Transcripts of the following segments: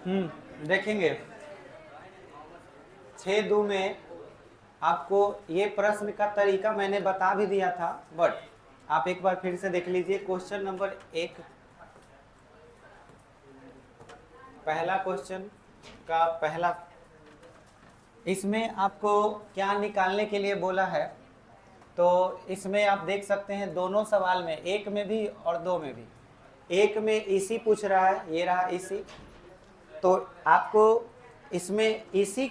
देखेंगे 6-2 में आपको ये प्रश्न का तरीका मैंने बता भी दिया था, बट आप एक बार फिर से देख लीजिए। क्वेश्चन नंबर 1, पहला क्वेश्चन का पहला, इसमें आपको क्या निकालने के लिए बोला है, तो इसमें आप देख सकते हैं दोनों सवाल में, एक में भी और दो में भी। एक में इसी पूछ रहा है, ये रहा इसी, तो आपको इसमें इसी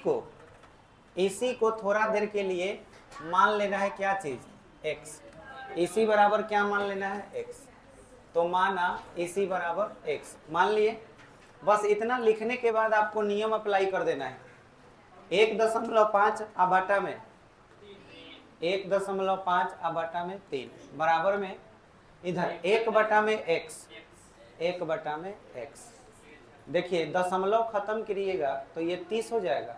को थोड़ा देर के लिए मान लेना है क्या चीज, x। इसी बराबर क्या मान लेना है, x। तो माना इसी बराबर x मान लिए। बस इतना लिखने के बाद आपको नियम अप्लाई कर देना है। 1.5 आबाटा में 1.5 आबाटा में 3 बराबर में इधर 1 बटा में x, 1 बटा में x। देखिए दशमलव खत्म करिएगा तो ये 30 हो जाएगा,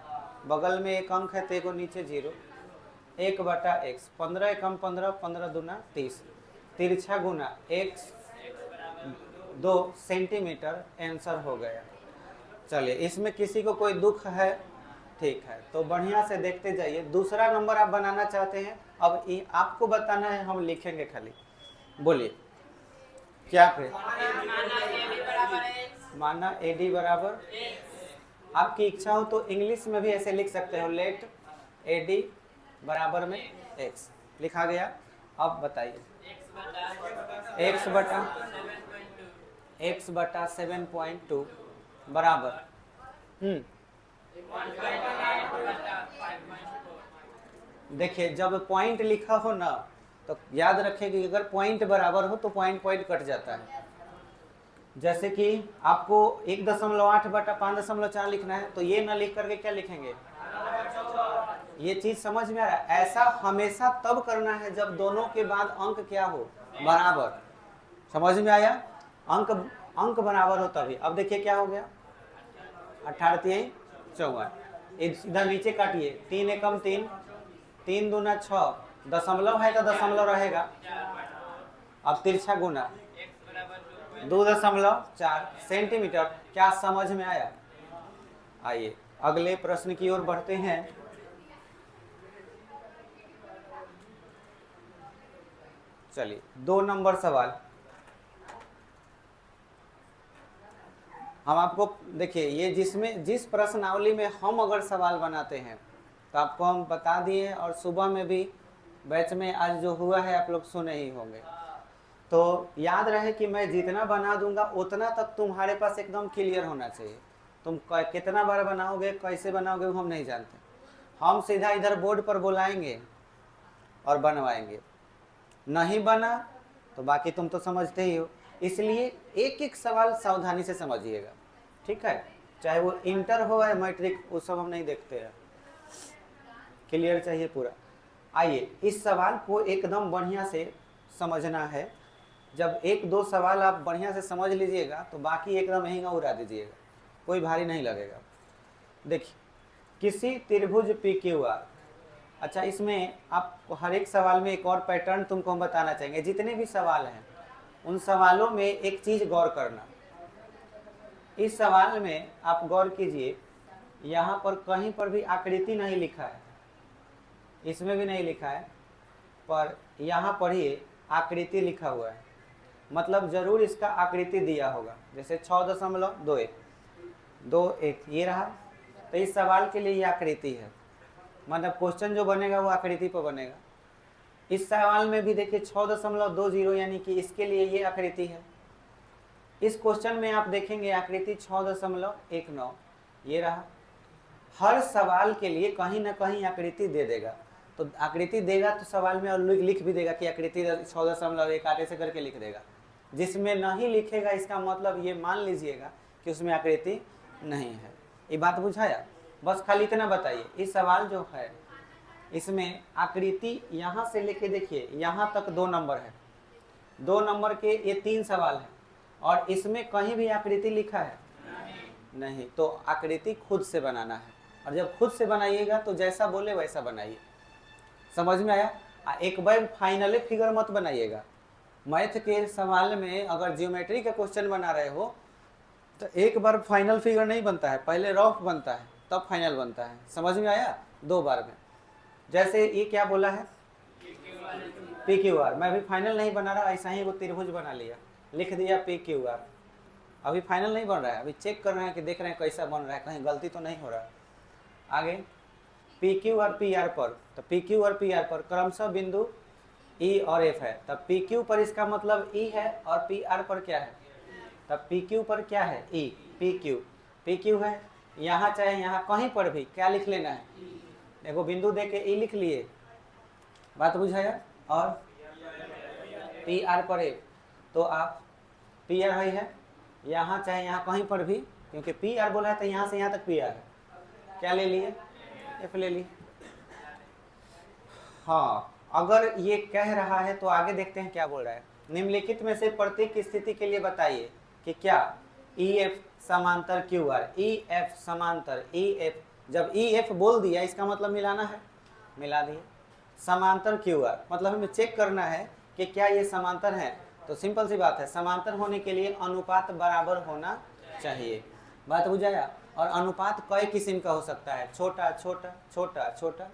बगल में एक अंक है तो एगो नीचे 0। 1/x, 15 एकम 15, 15 दूना 30, तिरछा गुना x 2 सेंटीमीटर आंसर हो गया। चलिए इसमें किसी को कोई दुख है, ठीक है, तो बढ़िया से देखते जाइए। दूसरा नंबर आप बनाना चाहते हैं, अब आपको बताना है, हम लिखेंगे खाली। बोलिए क्या करें। माना AD बराबर, आपकी इच्छा हो तो इंग्लिश में भी ऐसे लिख सकते हो, लेट AD बराबर में x लिखा गया। अब बताइए x बटा 7.2 बराबर देखिए जब पॉइंट लिखा हो ना तो याद रखें कि अगर पॉइंट बराबर हो तो पॉइंट कट जाता है। जैसे कि आपको 1.8 बटा 5.4 लिखना है, तो ये ना लिख करके क्या लिखेंगे, ये चीज समझ में आ रहा है। ऐसा हमेशा तब करना है जब दोनों के बाद अंक क्या हो, बराबर। समझ में आया, अंक बराबर हो तभी। अब देखिए क्या हो गया, 18 54, इधर नीचे काटिए, 3 एकम 3, 3 दूना 6, दशमलव है तो दशमलव रहेगा। अब तिरछा गुना 2.4 सेंटीमीटर। क्या समझ में आया। आइए अगले प्रश्न की ओर बढ़ते हैं। चलिए 2 नंबर सवाल हम आपको देखिए, ये जिस प्रश्नावली में हम अगर सवाल बनाते हैं तो आपको हम बता दिए, और सुबह में भी बैच में आज जो हुआ है आप लोग सुने ही होंगे। तो याद रहे कि मैं जितना बना दूंगा उतना तक तुम्हारे पास एकदम क्लियर होना चाहिए। तुम कितना बार बनाओगे, कैसे बनाओगे, वो हम नहीं जानते। हम सीधा इधर बोर्ड पर बुलाएंगे और बनवाएंगे। नहीं बना तो बाकी तुम तो समझते ही हो, इसलिए एक एक सवाल सावधानी से समझिएगा, ठीक है। चाहे वो इंटर हो या मैट्रिक, वो सब हम नहीं देखते हैं, क्लियर चाहिए पूरा। आइए इस सवाल को एकदम बढ़िया से समझना है। जब 1-2 सवाल आप बढ़िया से समझ लीजिएगा तो बाकी एकदम यहीं उड़ा दीजिएगा, कोई भारी नहीं लगेगा। देखिए किसी त्रिभुज PQR, अच्छा इसमें आप हर एक सवाल में एक और पैटर्न तुमको हम बताना चाहेंगे। जितने भी सवाल हैं उन सवालों में एक चीज गौर करना। इस सवाल में आप गौर कीजिए, यहाँ पर कहीं पर भी आकृति नहीं लिखा है, इसमें भी नहीं लिखा है, पर यहाँ पढ़िए आकृति लिखा हुआ है, मतलब जरूर इसका आकृति दिया होगा। जैसे 6.21 ये रहा, तो इस सवाल के लिए ये आकृति है, मतलब क्वेश्चन जो बनेगा वो आकृति पर बनेगा। इस सवाल में भी देखिए 6.20 यानी कि इसके लिए ये आकृति है। इस क्वेश्चन में आप देखेंगे आकृति 6.19 ये रहा। हर सवाल के लिए कहीं ना कहीं आकृति दे देगा, तो आकृति देगा तो सवाल में और लिख भी देगा कि आकृति 6.1 आटे से करके लिख देगा। जिसमें नहीं लिखेगा इसका मतलब ये मान लीजिएगा कि उसमें आकृति नहीं है। ये बात बुझाया, बस खाली इतना बताइए। इस सवाल जो है इसमें आकृति यहाँ से लेके देखिए यहाँ तक 2 नंबर है, 2 नंबर के ये 3 सवाल है, और इसमें कहीं भी आकृति लिखा है नहीं, तो आकृति खुद से बनाना है। और जब खुद से बनाइएगा तो जैसा बोले वैसा बनाइए, समझ में आया। एक बार फाइनली फिगर मत बनाइएगा। मैथ के सवाल में अगर ज्योमेट्री का क्वेश्चन बना रहे हो तो एक बार फाइनल फिगर नहीं बनता है, पहले रफ बनता है तब फाइनल बनता है। समझ में आया? 2 बार में। जैसे ये क्या बोला है, पी क्यू आर। मैं अभी फाइनल नहीं बना रहा, ऐसा ही वो त्रिभुज बना लिया, लिख दिया पी क्यू आर। अभी फाइनल नहीं बन रहा है, अभी चेक कर रहे हैं कि देख रहे हैं कैसा बन रहा है, कहीं गलती तो नहीं हो रहा। आगे पी क्यू और पी आर पर, तो पी क्यू और पी आर पर क्रमशः बिंदु ई और एफ है। तब पी क्यू पर इसका मतलब ई है और पी आर पर क्या है, तब पी क्यू पर क्या है, ई। पी क्यू है, यहाँ चाहे यहाँ कहीं पर भी क्या लिख लेना है, देखो बिंदु दे के ई लिख लिए, बात बुझाया। और पी आर पर एफ, तो आप पी आर है यहाँ चाहे यहाँ कहीं पर भी, क्योंकि पी आर बोला है तो यहाँ से यहाँ तक पी आर है, क्या ले लिए, एफ ले ली। हाँ, अगर ये कह रहा है तो आगे देखते हैं क्या बोल रहा है। निम्नलिखित में से प्रत्येक स्थिति के लिए बताइए कि क्या ई एफ समांतर क्यू आर, ई एफ समांतर ई एफ। जब ई एफ बोल दिया इसका मतलब मिलाना है, मिला दिए। समांतर क्यू आर मतलब हमें चेक करना है कि क्या ये समांतर है। तो सिंपल सी बात है, समांतर होने के लिए अनुपात बराबर होना चाहिए। बात बुझाया? और अनुपात कई किस्म का हो सकता है, छोटा छोटा, छोटा छोटा,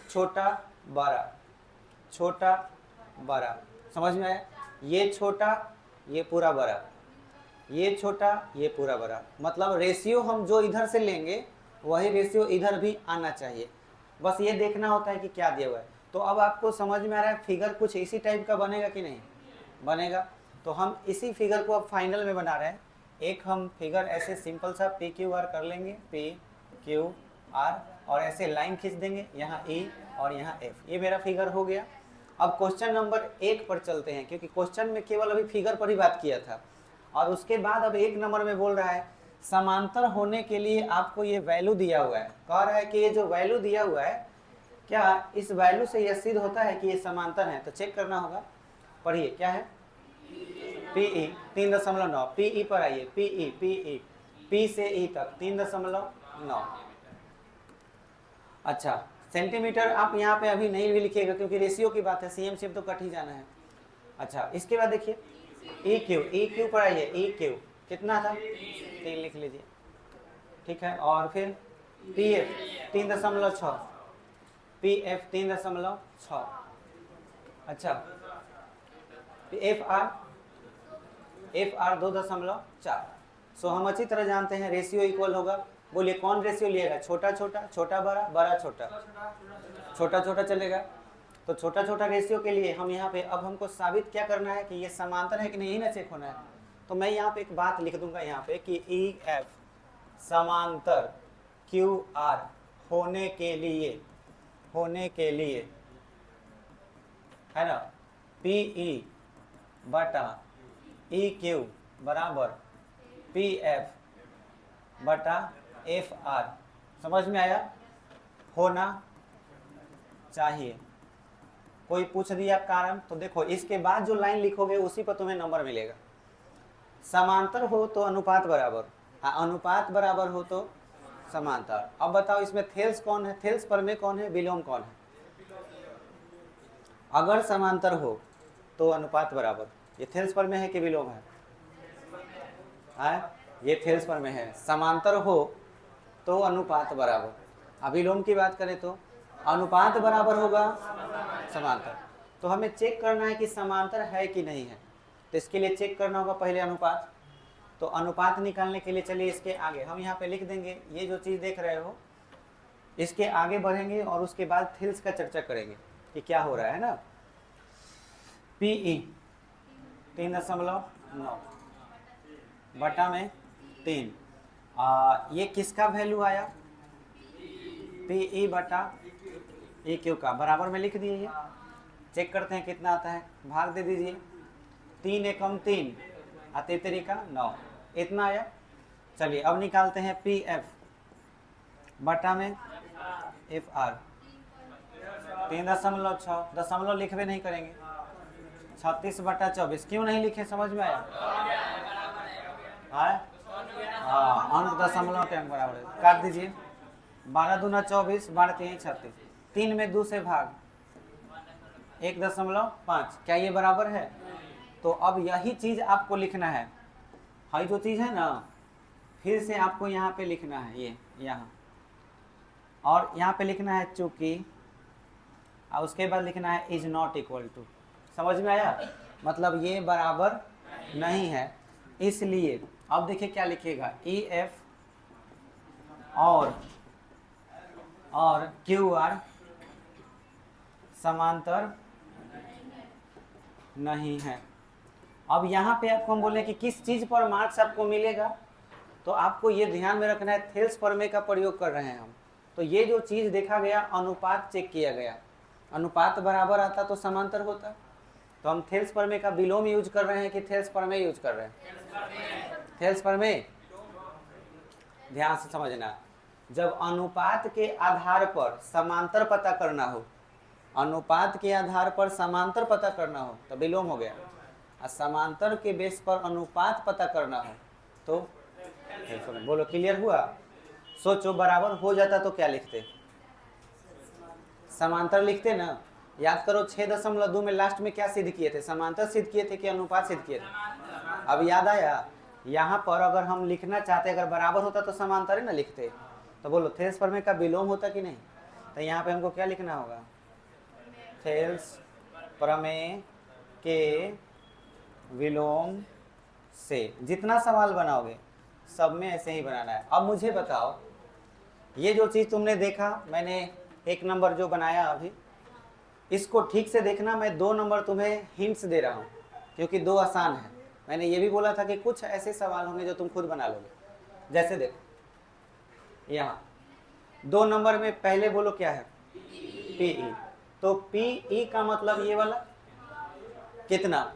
छोटा बड़ा, छोटा बड़ा। समझ में आया? ये छोटा ये पूरा बड़ा, ये छोटा ये पूरा बड़ा। मतलब रेशियो हम जो इधर से लेंगे वही रेशियो इधर भी आना चाहिए। बस ये देखना होता है कि क्या दिया हुआ है। तो अब आपको समझ में आ रहा है फिगर कुछ इसी टाइप का बनेगा कि नहीं बनेगा। तो हम इसी फिगर को अब फाइनल में बना रहे हैं। एक हम फिगर ऐसे सिंपल सा पी क्यू आर कर लेंगे, पी क्यू आर, और ऐसे लाइन खींच देंगे, यहाँ ई और यहाँ एफ। ये मेरा फिगर हो गया। अब क्वेश्चन नंबर 1 पर चलते हैं, क्योंकि क्वेश्चन में केवल अभी फिगर पर ही बात किया था। और उसके बाद अब 1 नंबर में बोल रहा है समांतर होने के लिए आपको ये वैल्यू दिया हुआ है। कह रहा है कि ये जो वैल्यू दिया हुआ है, क्या इस वैल्यू से यह सिद्ध होता है कि ये समांतर है। तो चेक करना होगा, पढ़िए क्या है, पीई 3.9। पीई पर आइए, पीई पी से ई तक 3.9। अच्छा, सेंटीमीटर आप यहाँ पे अभी नहीं भी लिखिएगा क्योंकि रेशियो की बात है, सीएम से तो कट ही जाना है। अच्छा, इसके बाद देखिए ई क्यू पर आइए, ई क्यू कितना था, 3 लिख लीजिए, ठीक है। और फिर पी एफ 3.6, पी एफ 3.6। अच्छा, एफ आर 2.4। सो हम अच्छी तरह जानते हैं रेशियो इक्वल होगा। बोलिए कौन रेशियो लिएगा, छोटा छोटा, छोटा बड़ा, बड़ा छोटा, छोटा छोटा चलेगा। तो छोटा छोटा रेशियो के लिए हम यहाँ पे अब हमको साबित क्या करना है कि ये समांतर है कि नहीं ना चेक होना है। तो मैं यहाँ पे एक बात लिख दूंगा यहाँ पे कि ई एफ समांतर क्यू आर होने के लिए है ना, पी ई बटा ई क्यू बराबर पी एफ बटा एफ आर। समझ में आया? होना चाहिए। कोई पूछ दिया कारण, तो देखो इसके बाद जो लाइन लिखोगे उसी पर तुम्हें नंबर मिलेगा। समांतर हो तो अनुपात बराबर, अनुपात बराबर हो तो समांतर। अब बताओ इसमें थेल्स कौन है, थेल्स प्रमेय कौन है, विलोम कौन है। अगर समांतर हो तो अनुपात बराबर, ये थेल्स प्रमेय है कि विलोम है? ये थेल्स प्रमेय है। समांतर हो तो अनुपात बराबर, अविलोम की बात करें तो अनुपात बराबर होगा समांतर। तो हमें चेक करना है कि समांतर है कि नहीं है। तो इसके लिए चेक करना होगा पहले अनुपात। तो अनुपात निकालने के लिए चलिए इसके आगे हम यहाँ पे लिख देंगे, ये जो चीज़ देख रहे हो इसके आगे बढ़ेंगे और उसके बाद थेल्स का चर्चा करेंगे कि क्या हो रहा है ना। पीई 3.9 बटा में 3, ये किसका वैल्यू आया, पीई बटा ई क्यू का, बराबर में लिख दिए। चेक करते हैं कितना आता है, भाग दे दीजिए, 3 एकम 3 और 3 का 9, इतना आया। चलिए अब निकालते हैं पी एफ बटा में एफ आर। 3.6, दशमलव लिखवे नहीं करेंगे, 36/24। क्यों नहीं लिखे, समझ में आया? अंक दशमलव के अंक बराबर है, काट दीजिए। 12 दूना 24, 12 3 36, 3 में 2 से भाग 1.5। क्या ये बराबर है? तो अब यही चीज आपको लिखना है, हाई जो चीज है ना फिर से आपको यहाँ पे लिखना है ये यहाँ, और यहाँ पे लिखना है चूंकि, और उसके बाद लिखना है इज नॉट इक्वल टू। समझ में आया? मतलब ये बराबर नहीं है, इसलिए अब देखिए क्या लिखिएगा, ई एफ और क्यू आर समांतर नहीं है। अब यहाँ पे आपको हम बोले कि किस चीज़ पर मार्क्स आपको मिलेगा, तो आपको ये ध्यान में रखना है, थेल्स प्रमेय का प्रयोग कर रहे हैं हम। तो ये जो चीज़ देखा गया, अनुपात चेक किया गया, अनुपात बराबर आता तो समांतर होता। तो हम थेल्स प्रमेय का विलोम यूज कर रहे हैं कि थेल्स प्रमेय यूज कर रहे हैं? थेल्स प्रमेय। ध्यान से समझना, जब अनुपात के आधार पर समांतर पता करना हो, अनुपात के आधार पर समांतर पता करना हो तो विलोम हो गया, और समांतर के बेस पर अनुपात पता करना हो तो बोलो, क्लियर हुआ? सोचो, बराबर हो जाता तो क्या लिखते? समांतर लिखते ना। याद करो 6.2 में लास्ट में क्या सिद्ध किए थे? समांतर सिद्ध किए थे कि अनुपात सिद्ध किए थे? अब याद आया? यहाँ पर अगर हम लिखना चाहते, अगर बराबर होता तो समांतर ही ना लिखते। तो बोलो, थेल्स प्रमेय का विलोम होता कि नहीं? तो यहाँ पे हमको क्या लिखना होगा? थेल्स प्रमेय के विलोम से। जितना सवाल बनाओगे सब में ऐसे ही बनाना है। अब मुझे बताओ, ये जो चीज़ तुमने देखा, मैंने 1 नंबर जो बनाया अभी, इसको ठीक से देखना। मैं 2 नंबर तुम्हें हिंट्स दे रहा हूँ क्योंकि 2 आसान है। मैंने ये भी बोला था कि कुछ ऐसे सवाल होंगे जो तुम खुद बना लोगे। जैसे देखो यहाँ 2 नंबर में पहले बोलो क्या है? पीई। तो पीई का मतलब ये वाला कितना?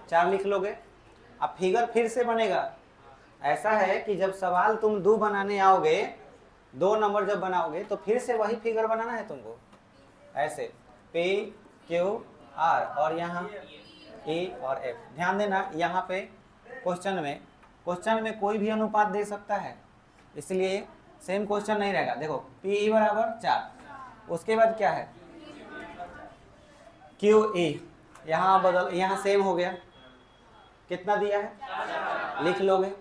4 लिख लोगे। अब फिगर फिर से बनेगा। ऐसा है कि जब सवाल तुम 2 बनाने आओगे, 2 नंबर जब बनाओगे तो फिर से वही फिगर बनाना है तुमको। ऐसे P Q R और यहाँ E और F। ध्यान देना, यहाँ पे क्वेश्चन में कोई भी अनुपात दे सकता है, इसलिए सेम क्वेश्चन नहीं रहेगा। देखो PE बराबर 4, उसके बाद क्या है? QE। यहाँ बदल, यहाँ सेम हो गया। कितना दिया है? लिख लोगे।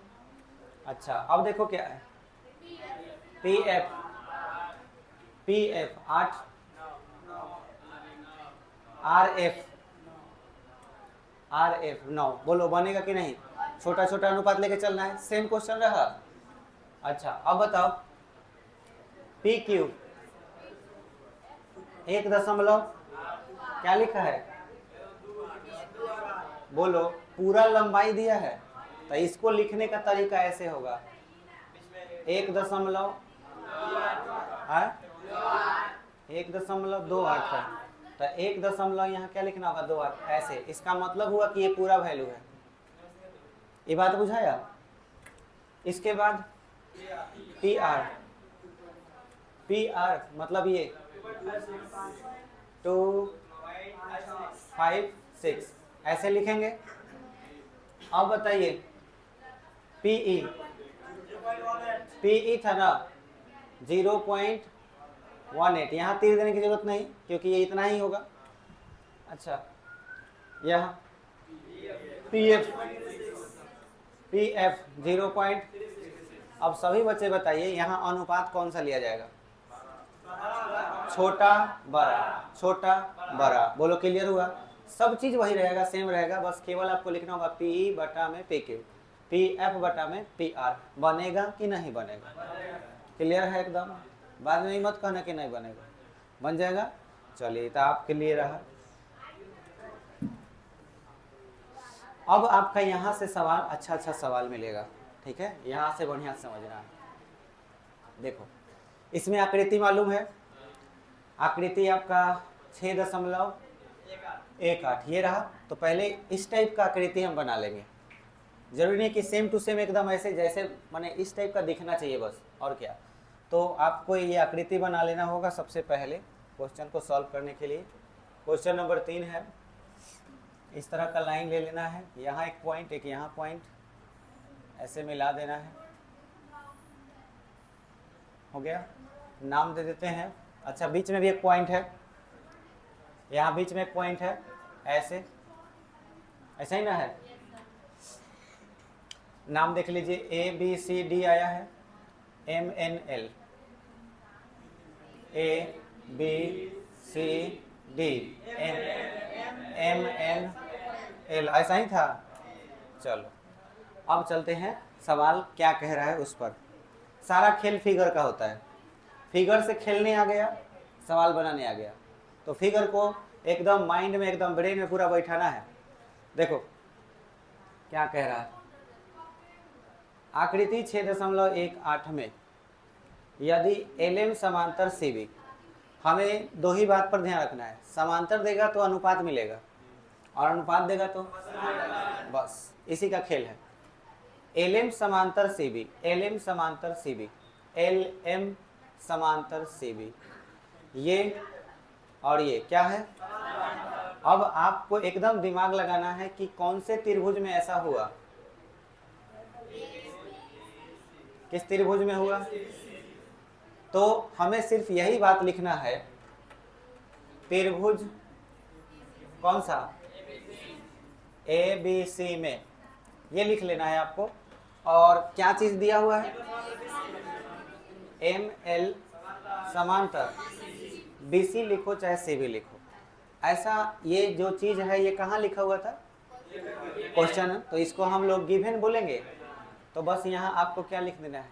अच्छा, अब देखो क्या है? PF 8, RF 9। बोलो बनेगा कि नहीं? छोटा छोटा अनुपात लेके चलना है, सेम क्वेश्चन रहा। अच्छा, अब बताओ PQ 1 दशमलव क्या लिखा है? बोलो, पूरा लंबाई दिया है तो इसको लिखने का तरीका ऐसे होगा, 1.28 है, तो 1 दशमलव यहाँ क्या लिखना होगा? 2 ऐसे। इसका मतलब हुआ कि ये पूरा वैल्यू है। ये बात बुझाया? इसके बाद PR मतलब ये 2, 5, 6 ऐसे लिखेंगे। अब बताइए PE था ना 0.18। यहाँ तीर देने की जरूरत नहीं क्योंकि ये इतना ही होगा। अच्छा, यहाँ PF 0. अब सभी बच्चे बताइए यहाँ अनुपात कौन सा लिया जाएगा? छोटा बड़ा, छोटा बड़ा। बोलो, क्लियर हुआ? सब चीज वही रहेगा, सेम रहेगा, बस केवल आपको लिखना होगा PE बटा में PQ, PF बटा में PR। बनेगा कि नहीं बनेगा? क्लियर है एकदम? बाद में मत कहना कि नहीं बनेगा, बन जाएगा। चलिए, तो आपके लिए रहा। अब आपका यहाँ से सवाल अच्छा सवाल मिलेगा, ठीक है? यहाँ से बढ़िया समझना है। देखो, इसमें आकृति मालूम है? आकृति आपका 6.18 ये रहा। तो पहले इस टाइप का आकृति हम बना लेंगे। जरूरी नहीं कि सेम टू सेम एकदम ऐसे, जैसे माने इस टाइप का दिखना चाहिए बस, और क्या। तो आपको ये आकृति बना लेना होगा सबसे पहले क्वेश्चन को सॉल्व करने के लिए। क्वेश्चन नंबर 3 है, इस तरह का लाइन ले लेना है, यहाँ एक पॉइंट, एक यहाँ पॉइंट, ऐसे मिला देना है। हो गया? नाम दे देते हैं। अच्छा, बीच में भी एक पॉइंट है, यहाँ बीच में एक पॉइंट है, ऐसे ऐसा ही ना है? नाम देख लीजिए, ABCD आया है, MNL, ABCD, MNL, ऐसा ही था। चलो अब चलते हैं, सवाल क्या कह रहा है उस पर। सारा खेल फिगर का होता है, फिगर से खेलने आ गया, सवाल बनाने आ गया, तो फिगर को एकदम माइंड में, एकदम ब्रेन में पूरा बैठाना है। देखो क्या कह रहा है, आकृति 6.18 में यदि LM समांतर CB, हमें दो ही बात पर ध्यान रखना है, समांतर देगा तो अनुपात मिलेगा, और अनुपात देगा तो बस इसी का खेल है। LM समांतर CB, LM समांतर CB, LM समांतर CB, ये और ये क्या है। अब आपको एकदम दिमाग लगाना है कि कौन से त्रिभुज में ऐसा हुआ, किस त्रिभुज में हुआ। तो हमें सिर्फ यही बात लिखना है, त्रिभुज कौन सा, ABC में, ये लिख लेना है आपको। और क्या चीज दिया हुआ है, ML समांतर, BC लिखो चाहे CB लिखो, ऐसा ये जो चीज है ये कहाँ लिखा हुआ था, क्वेश्चन, तो इसको हम लोग गिवन बोलेंगे। तो बस यहाँ आपको क्या लिख देना है,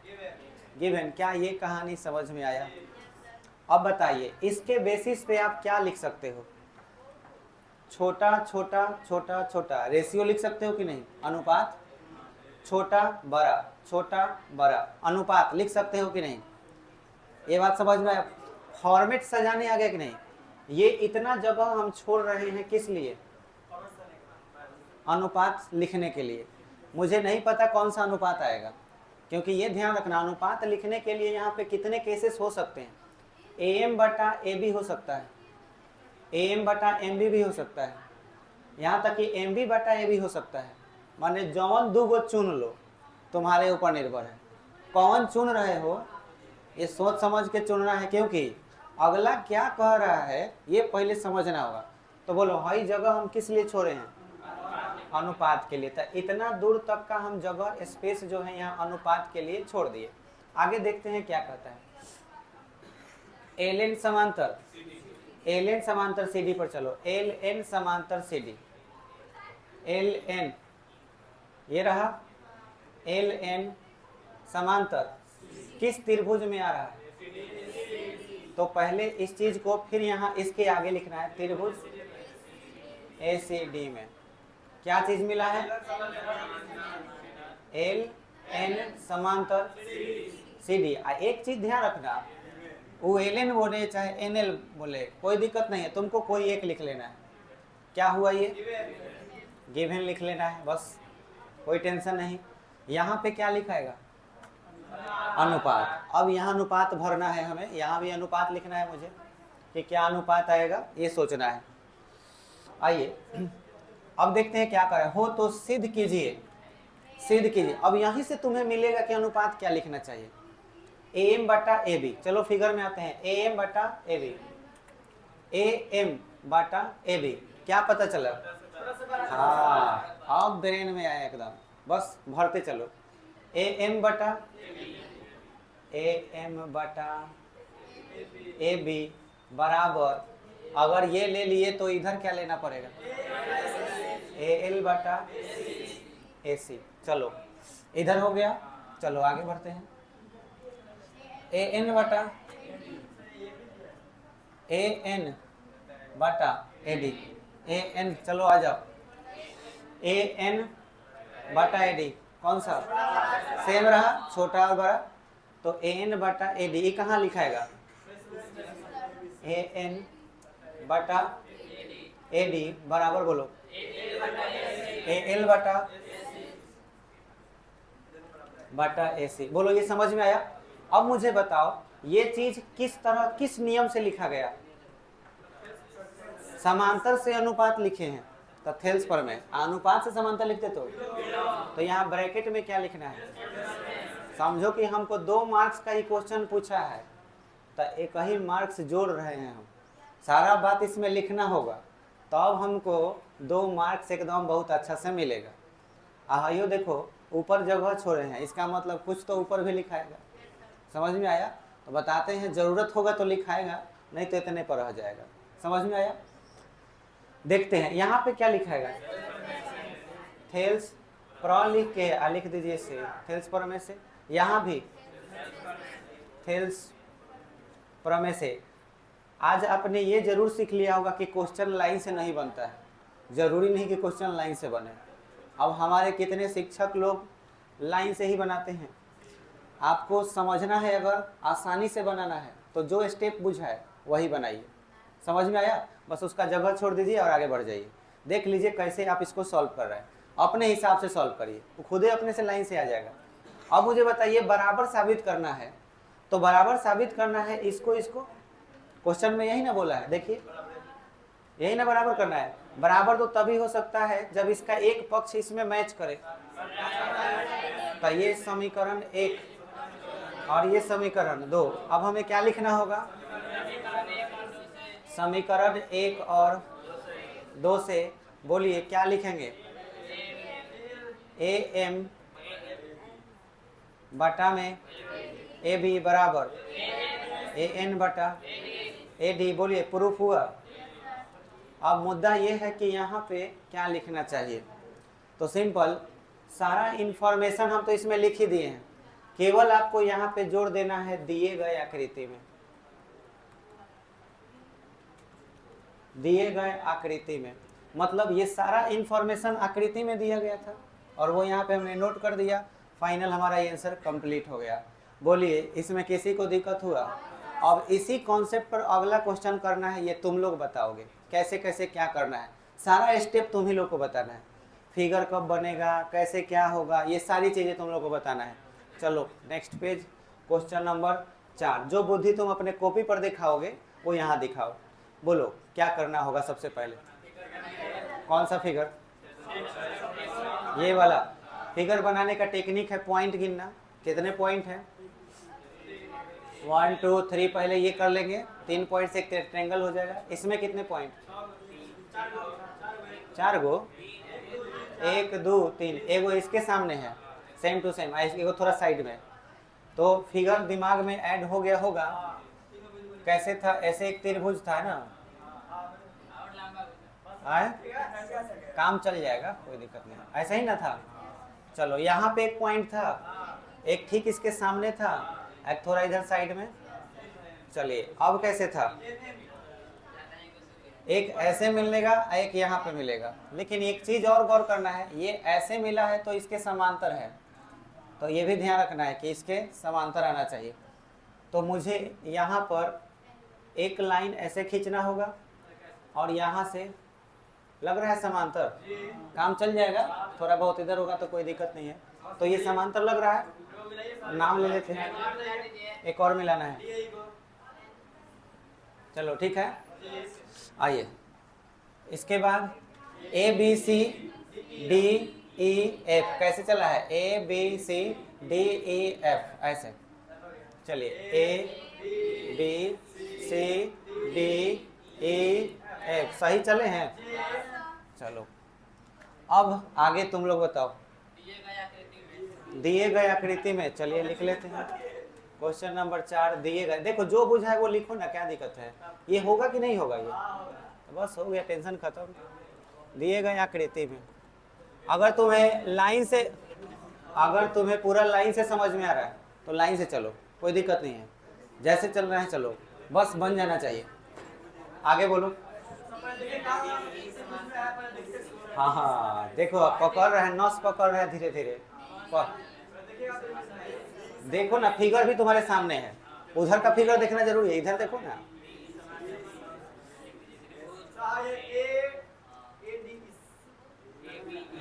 गिवन। क्या ये कहानी समझ में आया। अब बताइए इसके बेसिस पे आप क्या लिख सकते हो, छोटा छोटा छोटा छोटा, रेशियो लिख सकते हो कि नहीं, अनुपात, छोटा बड़ा छोटा बड़ा, अनुपात लिख सकते हो कि नहीं, ये बात समझ में आया। फॉर्मेट सजाने आ गया कि नहीं। ये इतना जगह हम छोड़ रहे हैं किस लिए, अनुपात लिखने के लिए। मुझे नहीं पता कौन सा अनुपात आएगा, क्योंकि ये ध्यान रखना, अनुपात लिखने के लिए यहाँ पे कितने केसेस हो सकते हैं, AM बटा AB हो सकता है, AM बटा MB भी हो सकता है, यहाँ तक कि MB बटा AB हो सकता है। माने जौन दो गो चुन लो, तुम्हारे ऊपर निर्भर है कौन चुन रहे हो, ये सोच समझ के चुनना है, क्योंकि अगला क्या कह रहा है ये पहले समझना होगा। तो बोलो हई जगह हम किस लिए छोड़े हैं, अनुपात के लिए। तो इतना दूर तक का हम जगह, स्पेस जो है यहाँ अनुपात के लिए छोड़ दिए। आगे देखते हैं क्या कहता है, LN समांतर, LN समांतर CD पर चलो, LN समांतर CD, LN ये रहा, LN समांतर किस त्रिभुज में आ रहा है, तो पहले इस चीज को, फिर यहाँ इसके आगे लिखना है, त्रिभुज ACD में क्या चीज मिला है, LN समांतर CD। एक चीज ध्यान रखना, वो LN बोले चाहे NL बोले कोई दिक्कत नहीं है, तुमको कोई एक लिख लेना है। क्या हुआ, ये गिवन लिख लेना है, बस कोई टेंशन नहीं। यहाँ पे क्या लिखाएगा, अनुपात। अब यहाँ अनुपात भरना है हमें, यहाँ भी अनुपात लिखना है मुझे, कि क्या अनुपात आएगा ये सोचना है। आइए अब देखते हैं क्या करें, हो तो सिद्ध कीजिए, सिद्ध कीजिए। अब यहीं से तुम्हें मिलेगा कि अनुपात क्या लिखना चाहिए, AM बटा AB। चलो फिगर में आते हैं, AM बटा AB, AM बटा AB, क्या पता चला, हाँ अब ब्रेन में आया एकदम, बस भरते चलो। AM बटा AB बराबर, अगर ये ले लिए तो इधर क्या लेना पड़ेगा, AL बटा AC। चलो इधर हो गया, चलो आगे बढ़ते हैं। AN बटा AD, AN, चलो आ जाओ, AN बटा AD कौन सा, सेम रहा, छोटा और बड़ा, तो AN बटा AD ये कहाँ लिखाएगा, AN बटा AD बराबर बोलो AL बटा AC। बोलो ये समझ में आया। अब मुझे बताओ ये चीज किस तरह, किस नियम से लिखा गया, समांतर से अनुपात लिखे हैं, तो थेल्स पर में अनुपात से समांतर लिखते तो यहाँ ब्रैकेट में क्या लिखना है, समझो कि हमको 2 मार्क्स का ही क्वेश्चन पूछा है, तो एक ही मार्क्स जोड़ रहे हैं हम, सारा बात इसमें लिखना होगा, तब हमको 2 मार्क्स एकदम बहुत अच्छा से मिलेगा। आइयो देखो ऊपर जगह छोड़े हैं, इसका मतलब कुछ तो ऊपर भी लिखाएगा। समझ में आया? तो बताते हैं जरूरत होगा तो लिखाएगा, नहीं तो इतने पर रह जाएगा। समझ में आया? देखते हैं यहाँ पे क्या लिखाएगा। थेल्स प्र लिख के लिख दीजिए से, थेल्स प्र में से। यहाँ भी थेल्स प्र में से। आज आपने ये जरूर सीख लिया होगा कि क्वेश्चन लाइन से नहीं बनता है, जरूरी नहीं कि क्वेश्चन लाइन से बने। अब हमारे कितने शिक्षक लोग लाइन से ही बनाते हैं। आपको समझना है, अगर आसानी से बनाना है तो जो स्टेप बुझाए वही बनाइए। समझ में आया? बस उसका जगह छोड़ दीजिए और आगे बढ़ जाइए। देख लीजिए कैसे आप इसको सॉल्व कर रहे हैं, अपने हिसाब से सॉल्व करिए, वो खुद ही अपने से लाइन से आ जाएगा। अब मुझे बताइए, बराबर साबित करना है, तो बराबर साबित करना है इसको इसको, क्वेश्चन में यही ना बोला है, देखिए यही ना बराबर करना है। बराबर तो तभी हो सकता है जब इसका एक पक्ष इसमें मैच करे। तो ये समीकरण 1 और ये समीकरण 2, अब हमें क्या लिखना होगा? समीकरण 1 और 2 से बोलिए क्या लिखेंगे? AM बटा में AB बराबर AN बटा AD। बोलिए प्रूफ हुआ? अब मुद्दा ये है कि यहाँ पे क्या लिखना चाहिए। तो सिंपल, सारा इंफॉर्मेशन हम तो इसमें लिख ही दिए हैं, केवल आपको यहाँ पे जोड़ देना है दिए गए आकृति में, दिए गए आकृति में। मतलब ये सारा इंफॉर्मेशन आकृति में दिया गया था और वो यहाँ पे हमने नोट कर दिया। फाइनल हमारा ये आंसर कंप्लीट हो गया। बोलिए इसमें किसी को दिक्कत हुआ? अब इसी कॉन्सेप्ट पर अगला क्वेश्चन करना है, ये तुम लोग बताओगे कैसे कैसे क्या करना है। सारा स्टेप तुम ही लोग को बताना है, फिगर कब बनेगा, कैसे क्या होगा, ये सारी चीज़ें तुम लोग को बताना है। चलो नेक्स्ट पेज, क्वेश्चन नंबर 4। जो बुद्धि तुम अपने कॉपी पर दिखाओगे वो यहाँ दिखाओ। बोलो क्या करना होगा सबसे पहले? कौन सा फिगर? ये वाला फिगर बनाने का टेक्निक है पॉइंट गिनना। कितने पॉइंट हैं? 1 2 3। पहले ये कर लेंगे, 3 पॉइंट से एक ट्रायंगल हो जाएगा। इसमें कितने पॉइंट? 4 गो। 1 2 3, एगो इसके सामने है सेम टू सेम, एगो थोड़ा साइड में। तो फिगर दिमाग में ऐड हो गया होगा। कैसे था? ऐसे एक त्रिभुज था ना, आए काम चल जाएगा, कोई दिक्कत नहीं। ऐसा ही ना था? चलो यहाँ पे एक पॉइंट था, एक ठीक इसके सामने था, एक थोड़ा इधर साइड में। चलिए अब कैसे था? एक ऐसे मिलेगा, एक यहाँ पे मिलेगा। लेकिन एक चीज और गौर करना है, ये ऐसे मिला है तो इसके समांतर है, तो ये भी ध्यान रखना है कि इसके समांतर आना चाहिए। तो मुझे यहाँ पर एक लाइन ऐसे खींचना होगा और यहाँ से लग रहा है समांतर, काम चल जाएगा। थोड़ा बहुत इधर होगा तो कोई दिक्कत नहीं है। तो ये समांतर लग रहा है, नाम ले लेते हैं, एक और मिलाना है। चलो ठीक है, आइए इसके बाद ABCDEF कैसे चला है? ABCDEF ऐसे। चलिए ABCDEF सही चले हैं? चलो अब आगे तुम लोग बताओ। दिए गए आकृति में चलिए लिख लेते हैं। क्वेश्चन नंबर 4 दिए गए, देखो जो बुझा है वो लिखो ना, क्या दिक्कत है? ये होगा कि नहीं होगा? ये बस हो गया, टेंशन खत्म। दिए गए आकृति में अगर तुम्हें पूरा लाइन से समझ में आ रहा है तो लाइन से चलो, कोई दिक्कत नहीं है। जैसे चल रहे हैं चलो, बस बन जाना चाहिए। आगे बोलो। हाँ हाँ देखो पकड़ रहे हैं, नस पकड़ रहे हैं धीरे धीरे। देखो ना फिगर भी तुम्हारे सामने है, उधर का फिगर देखना जरूरी है, इधर देखो ना।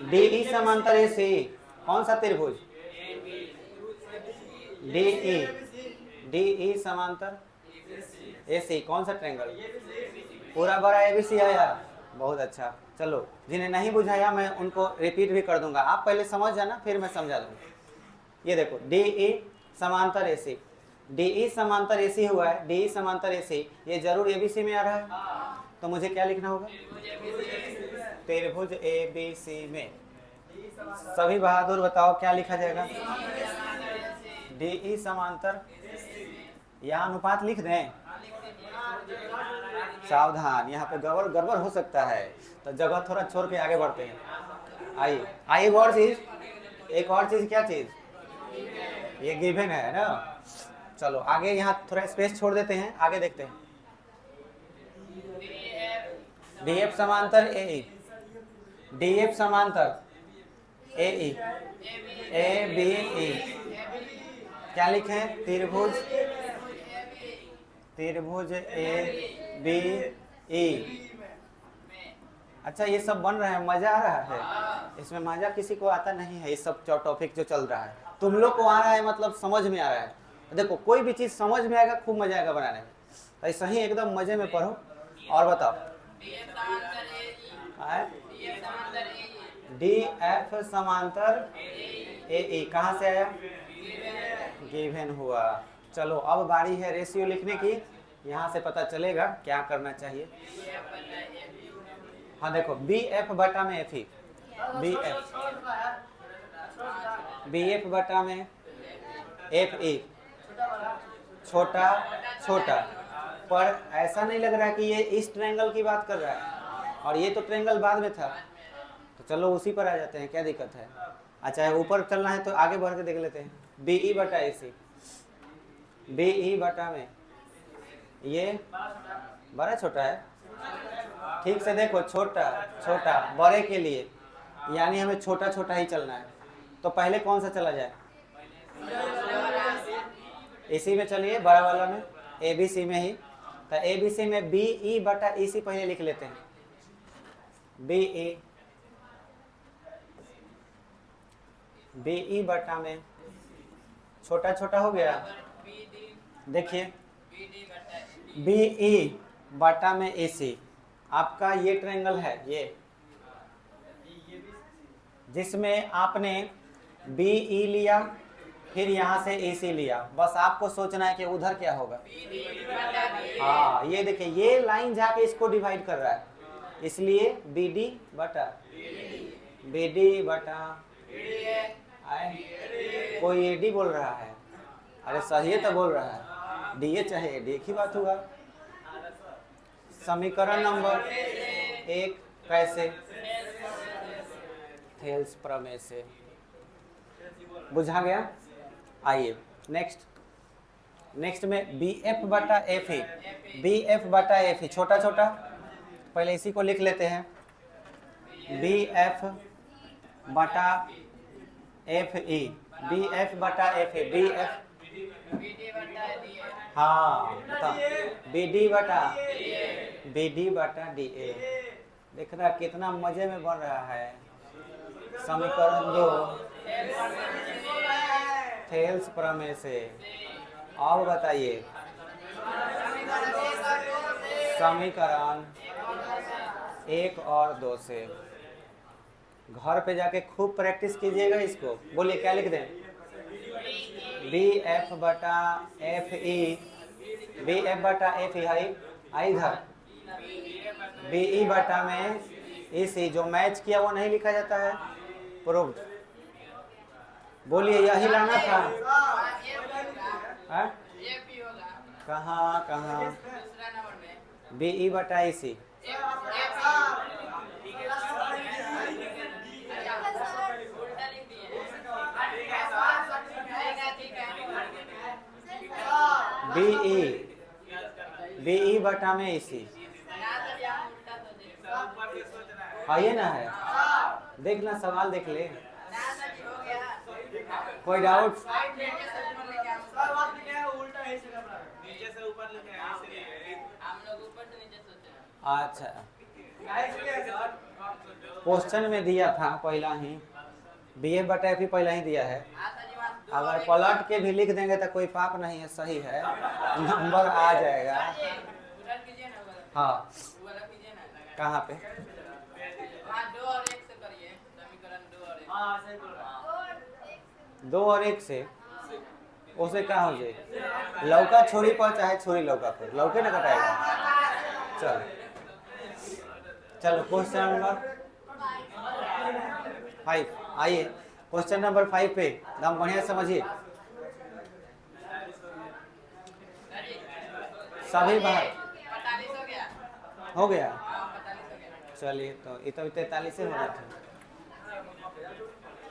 DE समांतर AC, कौन सा त्रिभुज? DE समांतर AC, कौन सा ट्रायंगल? पूरा बड़ा ABC आया, बहुत अच्छा। चलो जिन्हें नहीं बुझाया मैं उनको रिपीट भी कर दूंगा, आप पहले समझ जाना फिर मैं समझा दूंगा। ये देखो DE समांतर AC, DE समांतर AC हुआ है, DE समांतर AC, ये जरूर ABC में आ रहा है। तो मुझे क्या लिखना होगा? त्रिभुज ABC में सभी बहादुर बताओ क्या लिखा जाएगा? DE समांतर, यहाँ अनुपात लिख दें। सावधान, यहाँ पे गड़बड़ गड़बड़ हो सकता है, तो जगह थोड़ा छोड़ के आगे बढ़ते हैं। आइए आइए, एक और चीज, एक और चीज, क्या चीज? ये गिवन है ना। चलो आगे यहाँ थोड़ा स्पेस छोड़ देते हैं, आगे देखते हैं। DF समांतर AE, DF समांतर AE, ABE, क्या लिखें? त्रिभुज, त्रिभुज ABE। अच्छा ये सब बन रहा है, मजा आ रहा है इसमें? मजा किसी को आता नहीं है, ये सब टॉपिक जो चल रहा है तुम लोग को आ रहा है, मतलब समझ में आ रहा है। देखो कोई भी चीज समझ में आएगा, खूब मजा आएगा बनाने में, तो ऐसा ही एकदम मजे में पढ़ो। और बताओ, DF समांतर AE कहाँ से आया? गिवन हुआ। चलो अब बारी है रेशियो लिखने की, यहाँ से पता चलेगा क्या करना चाहिए। हाँ देखो, BF बटा में FE, BF बटा में FE, छोटा छोटा, पर ऐसा नहीं लग रहा कि ये इस ट्रायंगल की बात कर रहा है, और ये तो ट्रायंगल बाद में था, तो चलो उसी पर आ जाते हैं, क्या दिक्कत है? अच्छा ऊपर चलना है तो आगे बढ़ के देख लेते हैं। BE बटा AC, BE बटा में ये बड़ा छोटा है, ठीक से देखो, छोटा छोटा बड़े के लिए, यानी हमें छोटा छोटा ही चलना है। तो पहले कौन सा चला जाए? इसी में चलिए, बड़ा वाला में, ABC में ही। तो ABC में BE बटा EC पहले लिख लेते हैं। BE बटा में छोटा छोटा हो गया, देखिए BE बटा में AC, आपका ये ट्रायंगल है, ये जिसमें आपने BE लिया, फिर यहाँ से AC लिया, बस आपको सोचना है कि उधर क्या होगा। हाँ ये देखिए, ये लाइन जाके इसको डिवाइड कर रहा है, इसलिए BD बटा कोई AD बोल रहा है, अरे सही है तो बोल रहा है, DA चाहे AD एक ही बात होगा। समीकरण नंबर 1 कैसे? थेल्स प्रमेय से। बुझा गया? आइए नेक्स्ट में BF बटा FE, BF बटा FE छोटा छोटा, पहले इसी को लिख लेते हैं। BF बटा FE, BF बटा FE, BF, हाँ बताओ, BD बटा DA। देखना कितना मजे में बन रहा है। समीकरण 2 थेल्स प्रमेय से। अब बताइए, समीकरण 1 और 2 से। घर पे जाके खूब प्रैक्टिस कीजिएगा इसको। बोलिए क्या लिख दें? BF बटा FE, BF बटा FE है इधर, BE बटा में EC, जो मैच किया वो नहीं लिखा जाता है, प्रूव्ड। बोलिए यही लाना था। कहाँ BE बटा EC, BE बटा में EC, आइए ना है, देखना सवाल देख ले। कोई डाउट? अच्छा क्वेश्चन में दिया था पहला ही, BF बटा FE पहला ही दिया है, अगर पलट के भी लिख देंगे तो कोई पाप नहीं है, सही है, नंबर आ जाएगा। हाँ कहाँ पे? 2 और 1 से उसे क्या हो जाए? लौका छोरी पर चाहे छोरी लौका पर, लौके ना कटाएगा। चलो क्वेश्चन नंबर 5। आइए क्वेश्चन नंबर 5 पे एकदम बढ़िया समझिए। सभी बाहर हो गया। चलिए तो ये तो 43 हो रहा था।